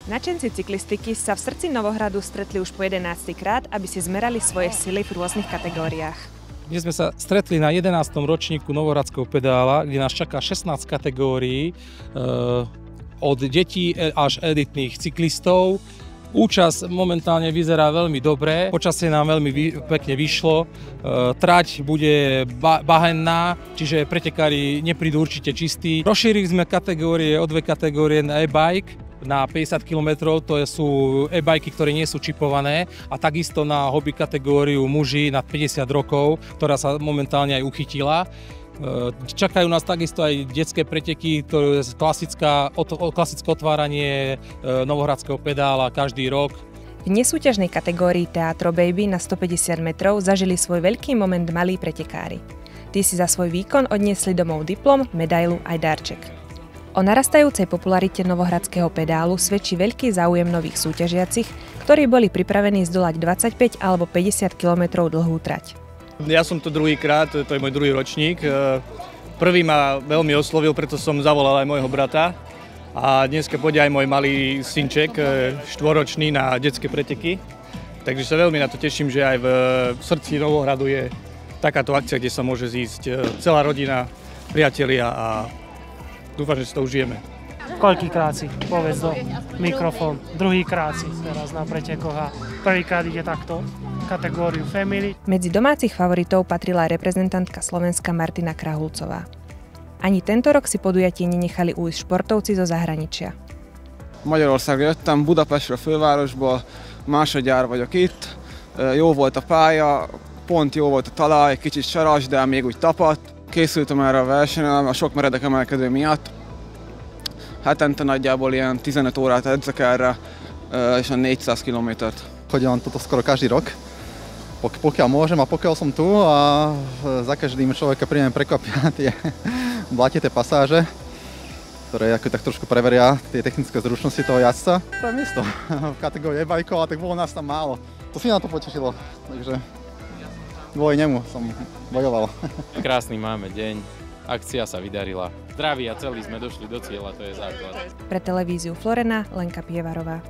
Nadšenci cyklistiky sa v srdci Novohradu stretli už po 11. krát, aby si zmerali svoje sily v rôznych kategóriách. Dnes sme sa stretli na 11. ročníku Novohradského pedála, kde nás čaká 16 kategórií od detí až elitných cyklistov. Účasť momentálne vyzerá veľmi dobre, počasie nám veľmi pekne vyšlo, trať bude bahenná, čiže pretekári neprídu určite čistí. Rozšírili sme kategórie o 2 kategórie na e-bike na 50 km, to sú e-bajky, ktoré nie sú čipované, a takisto na hobby kategóriu muži nad 50 rokov, ktorá sa momentálne aj uchytila. Čakajú nás takisto aj detské preteky, ktoré je klasické otváranie Novohradského pedála každý rok. V nesúťažnej kategórii Teatro Baby na 150 metrov zažili svoj veľký moment malí pretekári. Tí si za svoj výkon odniesli domov diplom, medailu aj darček. O narastajúcej popularite Novohradského pedálu svedčí veľký záujem nových súťažiacich, ktorí boli pripravení zdolať 25 alebo 50 km dlhú trať. Ja som tu druhýkrát, to je môj druhý ročník. Prvý ma veľmi oslovil, preto som zavolal aj môjho brata. A dneska pôjde aj môj malý synček, 4-ročný, na detské preteky. Takže sa veľmi na to teším, že aj v srdci Novohradu je takáto akcia, kde sa môže zísť celá rodina, priatelia, a dúfam, že si to užijeme. Koľkýkrát si, povedz do mikrofón, druhýkrát si teraz na pretekoch a prvýkrát ide takto kategóriu Family. Medzi domácich favoritov patrila reprezentantka Slovenska Martina Krahulcová. Ani tento rok si podujatie nenechali ujsť športovci zo zahraničia. Magyarországra jöttem, Budapestről, fővárosból, másodjára vagyok itt. Jó volt a pálya, pont jó volt a talaj, kicsit saras, de még úgy tapadt. Készültem erre a versenyre a sok meredek emelkedő miatt. Hetente nagyjából ilyen 15 órát edzek erre, és a 400 kilométert. Chodím toto skoro každý rok, pokiaľ môžem a pokiaľ som tu, a za každým človeka príjemne prekvapia tie blatité pasáže, ktoré ako tak trošku preveria tie technické zručnosti toho jazdca. To je miesto v kategórii e-bajkov, a tak bolo nás tam málo. To si na to potešilo, takže kvôli nemu som bojoval. Krásny máme deň, akcia sa vydarila. Zdraví a celí sme došli do cieľa, to je základ. Pre televíziu Florena, Lenka Pievarová.